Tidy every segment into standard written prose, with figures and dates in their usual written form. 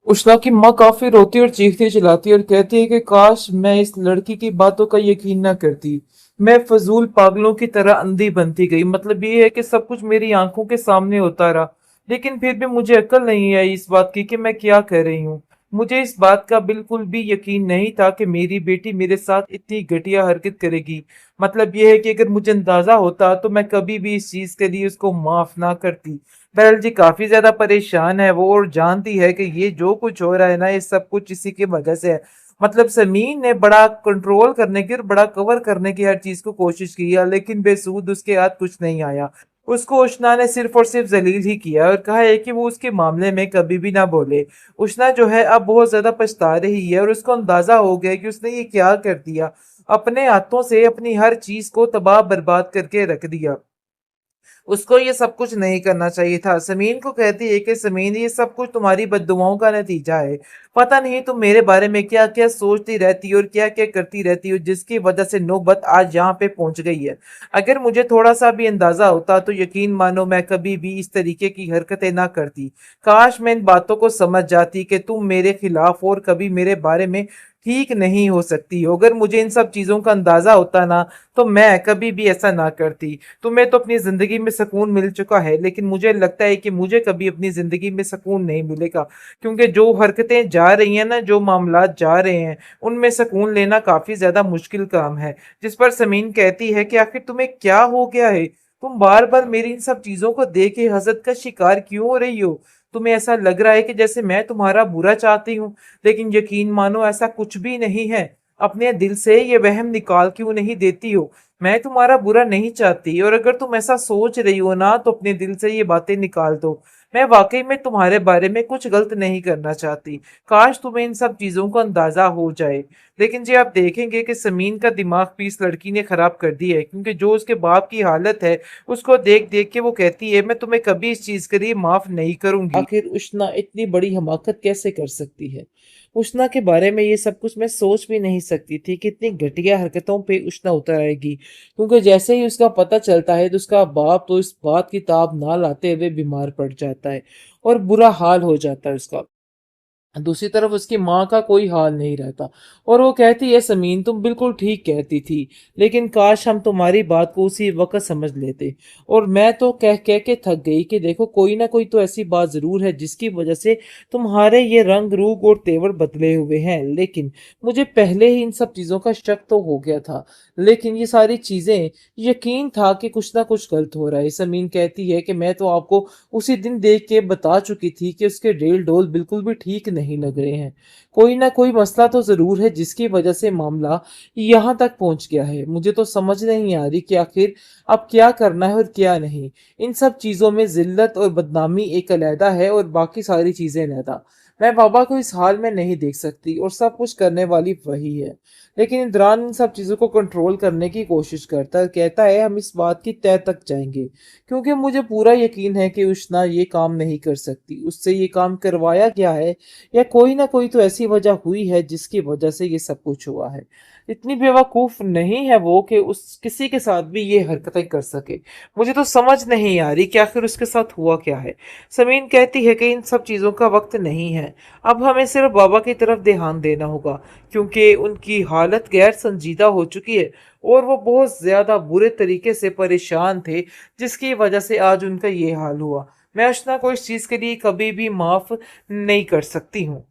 उष्णा की माँ काफी रोती और चीखती चिल्लाती और कहती है कि काश मैं इस लड़की की बातों का यकीन न करती। मैं फजूल पागलों की तरह अंधी बनती गई। मतलब ये है कि सब कुछ मेरी आंखों के सामने होता रहा, लेकिन फिर भी मुझे अक्ल नहीं आई इस बात की कि मैं क्या कर रही हूँ। मुझे इस बात का बिल्कुल भी यकीन नहीं था कि मेरी बेटी मेरे साथ इतनी घटिया हरकत करेगी। मतलब ये है कि अगर मुझे अंदाजा होता तो मैं कभी भी इस चीज के लिए उसको माफ ना करती। बहरहाल जी काफी ज्यादा परेशान है वो, और जानती है कि ये जो कुछ हो रहा है ना, ये सब कुछ इसी की वजह से है। मतलब समीन ने बड़ा कंट्रोल करने की और बड़ा कवर करने की हर चीज को कोशिश की है, लेकिन बेसूद उसके हाथ कुछ नहीं आया। उसको उष्णा ने सिर्फ और सिर्फ जलील ही किया और कहा है कि वो उसके मामले में कभी भी ना बोले। उष्णा जो है अब बहुत ज्यादा पछता रही है और उसको अंदाजा हो गया कि उसने ये क्या कर दिया। अपने हाथों से अपनी हर चीज को तबाह बर्बाद करके रख दिया। उसको ये सब कुछ नहीं करना चाहिए था। समीन को कहती है कि समीन, ये सब कुछ तुम्हारी बददुआओं का नतीजा है। पता नहीं तुम मेरे बारे में क्या क्या सोचती रहती हो और क्या क्या करती रहती हो, जिसकी वजह से नौबत आज यहाँ पे पहुंच गई है। अगर मुझे थोड़ा सा भी अंदाजा होता तो यकीन मानो मैं कभी भी इस तरीके की हरकतें ना करती। काश मैं इन बातों को समझ जाती कि तुम मेरे खिलाफ और कभी मेरे बारे में ठीक नहीं हो सकती हो। अगर मुझे इन सब चीजों का अंदाजा होता ना, तो मैं कभी भी ऐसा ना करती। तुम्हें तो अपनी जिंदगी में सुकून मिल चुका है, लेकिन मुझे लगता है कि मुझे कभी अपनी जिंदगी में सुकून नहीं मिलेगा। क्योंकि जो हरकतें जा रही हैं ना, जो मामलात जा रहे हैं, उनमें सुकून लेना काफी ज्यादा मुश्किल काम है। जिस पर समीन कहती है कि आखिर तुम्हें क्या हो गया है? तुम बार बार मेरी इन सब चीजों को देख के हसद का शिकार क्यों हो रही हो? तुम्हें ऐसा लग रहा है कि जैसे मैं तुम्हारा बुरा चाहती हूँ, लेकिन यकीन मानो ऐसा कुछ भी नहीं है। अपने दिल से ये वहम निकाल क्यों नहीं देती हो? मैं तुम्हारा बुरा नहीं चाहती, और अगर तुम ऐसा सोच रही हो ना, तो अपने दिल से ये बातें निकाल दो। मैं वाकई में तुम्हारे बारे में कुछ गलत नहीं करना चाहती। काश तुम्हें इन सब चीजों का अंदाजा हो जाए। लेकिन जी आप देखेंगे कि समीन का दिमाग भी इस लड़की ने खराब कर दिया है, क्योंकि जो उसके बाप की हालत है, उसको देख देख के वो कहती है मैं तुम्हें कभी इस चीज के लिए माफ नहीं करूंगी। आखिर उष्णा इतनी बड़ी हमाकत कैसे कर सकती है? उष्णा के बारे में ये सब कुछ मैं सोच भी नहीं सकती थी कि इतनी घटिया हरकतों पे उष्णा उतर आएगी। क्योंकि जैसे ही उसका पता चलता है तो उसका बाप तो इस बात की ताब ना लाते हुए बीमार पड़ जाता है और बुरा हाल हो जाता है उसका। दूसरी तरफ उसकी माँ का कोई हाल नहीं रहता, और वो कहती है समीन तुम बिल्कुल ठीक कहती थी, लेकिन काश हम तुम्हारी बात को उसी वक्त समझ लेते। और मैं तो कह कह के थक गई कि देखो कोई ना कोई तो ऐसी बात जरूर है जिसकी वजह से तुम्हारे ये रंग रूप और तेवर बदले हुए हैं। लेकिन मुझे पहले ही इन सब चीजों का शक तो हो गया था, लेकिन ये सारी चीजें यकीन था कि कुछ ना कुछ गलत हो रहा है। समीन कहती है कि मैं तो आपको उसी दिन देख के बता चुकी थी कि उसके डेल डोल बिल्कुल भी ठीक नहीं लग रहे हैं। कोई ना कोई मसला तो जरूर है जिसकी वजह से मामला यहाँ तक पहुंच गया है। मुझे तो समझ नहीं आ रही कि आखिर अब क्या करना है और क्या नहीं। इन सब चीजों में जिल्लत और बदनामी एक अलहदा है और बाकी सारी चीजें अलहदा। मैं बाबा को इस हाल में नहीं देख सकती, और सब कुछ करने वाली वही है। लेकिन इमरान इन सब चीजों को कंट्रोल करने की कोशिश करता है, कहता है हम इस बात की तह तक जाएंगे, क्योंकि मुझे पूरा यकीन है कि उष्णा ये काम नहीं कर सकती। उससे ये काम करवाया गया है, या कोई ना कोई तो ऐसी वजह हुई है जिसकी वजह से ये सब कुछ हुआ है। इतनी बेवकूफ नहीं है वो कि उस किसी के साथ भी ये हरकतें कर सके। मुझे तो समझ नहीं आ रही कि आखिर उसके साथ हुआ क्या है। समीन कहती है कि इन सब चीजों का वक्त नहीं है, अब हमें सिर्फ बाबा की तरफ ध्यान देना होगा, क्योंकि उनकी हालत गैर संजीदा हो चुकी है और वो बहुत ज्यादा बुरे तरीके से परेशान थे, जिसकी वजह से आज उनका ये हाल हुआ। मैं अर्चना को इस चीज के लिए कभी भी माफ नहीं कर सकती हूँ।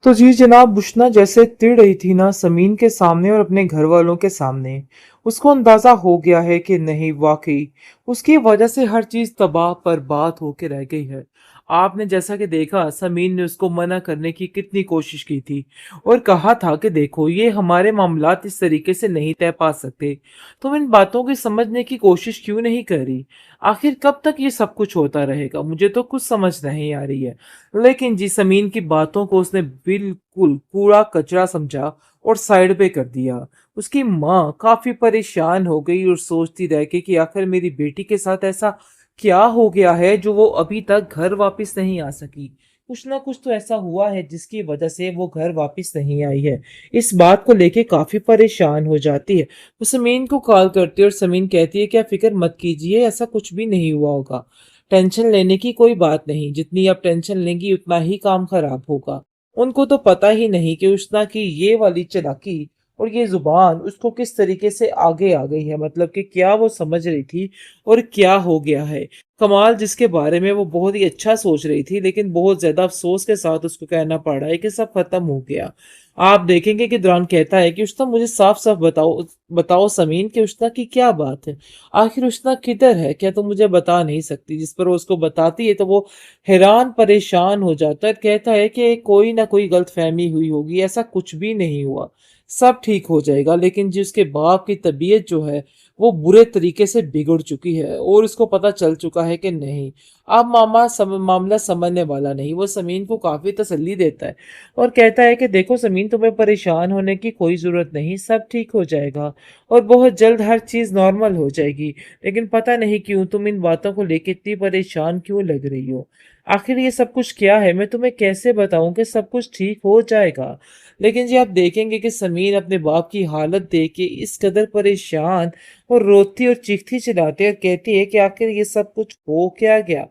तो जी जनाब, बुशना जैसे तिड़ रही थी ना समीन के सामने और अपने घर वालों के सामने, उसको अंदाजा हो गया है कि नहीं, वाकई उसकी वजह से हर चीज तबाह बर्बाद होके रह गई है। आपने जैसा कि देखा, समीन ने उसको मना करने की कितनी कोशिश की थी और कहा था कि देखो ये हमारे मामलात इस तरीके से नहीं तय पा सकते। तुम इन बातों की समझने की कोशिश क्यों नहीं कर रही? आखिर कब तक ये सब कुछ होता रहेगा? मुझे तो कुछ समझ नहीं आ रही है। लेकिन जी समीन की बातों को उसने बिल्कुल कूड़ा कचरा समझा और साइड पे कर दिया। उसकी माँ काफी परेशान हो गई और सोचती रह गई कि आखिर मेरी बेटी के साथ ऐसा क्या हो गया है जो वो अभी तक घर वापस नहीं आ सकी। कुछ ना कुछ तो ऐसा हुआ है जिसकी वजह से वो घर वापस नहीं आई है। इस बात को लेके काफी परेशान हो जाती है। वो समीन को कॉल करती है और समीन कहती है क्या फिक्र मत कीजिए, ऐसा कुछ भी नहीं हुआ होगा। टेंशन लेने की कोई बात नहीं, जितनी आप टेंशन लेंगी उतना ही काम खराब होगा। उनको तो पता ही नहीं कि उष्णा की ये वाली चालाकी और ये जुबान उसको किस तरीके से आगे आ गई है, मतलब कि क्या वो समझ रही थी और क्या हो गया है। कमाल जिसके बारे में वो बहुत ही अच्छा सोच रही थी, लेकिन बहुत ज्यादा अफसोस के साथ उसको कहना पड़ रहा है कि सब खत्म हो गया। आप देखेंगे कि दुरान कहता है कि उष्णा मुझे साफ साफ बताओ, बताओ समीन, कि उष्णा की क्या बात है, आखिर उष्णा किधर है, क्या तुम मुझे बता नहीं सकती। जिस पर वो उसको बताती है तो वो हैरान परेशान हो जाता है, कहता है कि कोई ना कोई गलतफहमी हुई होगी, ऐसा कुछ भी नहीं हुआ, सब ठीक हो जाएगा। लेकिन जी उसके बाप की तबीयत जो है वो बुरे तरीके से बिगड़ चुकी है और उसको पता चल चुका है कि नहीं, अब मामला समझने वाला नहीं। वो समीन को काफी तसल्ली देता है और कहता है कि देखो समीन, तुम्हें परेशान होने की कोई जरूरत नहीं, सब ठीक हो जाएगा और बहुत जल्द हर चीज नॉर्मल हो जाएगी। लेकिन पता नहीं क्यों तुम इन बातों को लेकर इतनी परेशान क्यों लग रही हो, आखिर ये सब कुछ क्या है, मैं तुम्हें कैसे बताऊं कि सब कुछ ठीक हो जाएगा। लेकिन जी आप देखेंगे कि समीर अपने बाप की हालत देख के इस कदर परेशान और रोती और चीखती चिल्लाती और कहती है कि आखिर ये सब कुछ हो क्या गया।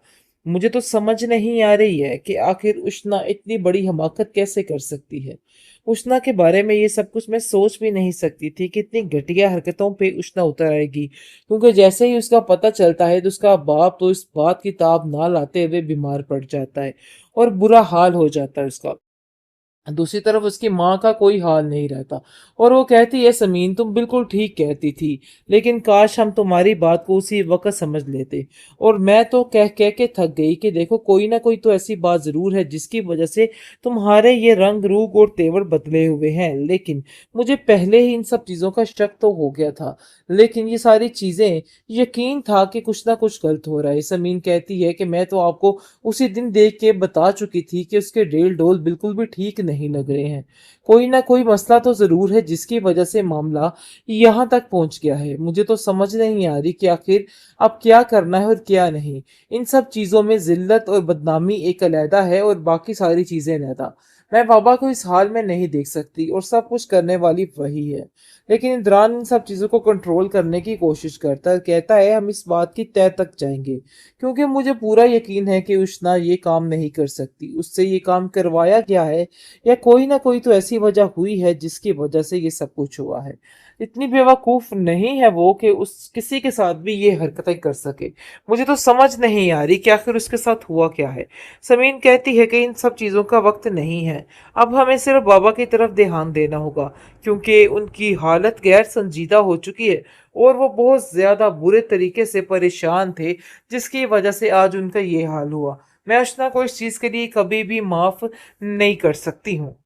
मुझे तो समझ नहीं आ रही है कि आखिर उष्णा इतनी बड़ी हमाकत कैसे कर सकती है। उष्णा के बारे में ये सब कुछ मैं सोच भी नहीं सकती थी कि इतनी घटिया हरकतों पे उष्णा उतर आएगी, क्योंकि जैसे ही उसका पता चलता है तो उसका बाप तो इस बात की ताब ना लाते हुए बीमार पड़ जाता है और बुरा हाल हो जाता है उसका। दूसरी तरफ उसकी माँ का कोई हाल नहीं रहता और वो कहती है समीन, तुम बिल्कुल ठीक कहती थी, लेकिन काश हम तुम्हारी बात को उसी वक्त समझ लेते। और मैं तो कह कह के थक गई कि देखो कोई ना कोई तो ऐसी बात जरूर है जिसकी वजह से तुम्हारे ये रंग रूप और तेवर बदले हुए हैं। लेकिन मुझे पहले ही इन सब चीजों का शक तो हो गया था, लेकिन ये सारी चीजें यकीन था कि कुछ ना कुछ गलत हो रहा है। समीन कहती है कि मैं तो आपको उसी दिन देख के बता चुकी थी कि उसके डेल डोल बिल्कुल भी ठीक नहीं लग रहे हैं, कोई ना कोई मसला तो जरूर है जिसकी वजह से मामला यहाँ तक पहुंच गया है। मुझे तो समझ नहीं आ रही कि आखिर अब क्या करना है और क्या नहीं। इन सब चीजों में जिल्लत और बदनामी एक अलहदा है और बाकी सारी चीजें अलहदा। मैं बाबा को इस हाल में नहीं देख सकती और सब कुछ करने वाली वही है। लेकिन इमरान इन सब चीजों को कंट्रोल करने की कोशिश करता है, कहता है हम इस बात की तह तक जाएंगे, क्योंकि मुझे पूरा यकीन है कि उष्णा ये काम नहीं कर सकती, उससे ये काम करवाया गया है या कोई ना कोई तो ऐसी वजह हुई है जिसकी वजह से ये सब कुछ हुआ है। इतनी बेवकूफ नहीं है वो कि उस किसी के साथ भी ये हरकतें कर सके। मुझे तो समझ नहीं आ रही कि आखिर उसके साथ हुआ क्या है। समीन कहती है कि इन सब चीजों का वक्त नहीं है, अब हमें सिर्फ बाबा की तरफ ध्यान देना होगा, क्योंकि उनकी हालत गैर संजीदा हो चुकी है और वो बहुत ज्यादा बुरे तरीके से परेशान थे, जिसकी वजह से आज उनका ये हाल हुआ। मैं अर्चना को इस चीज के लिए कभी भी माफ नहीं कर सकती हूँ।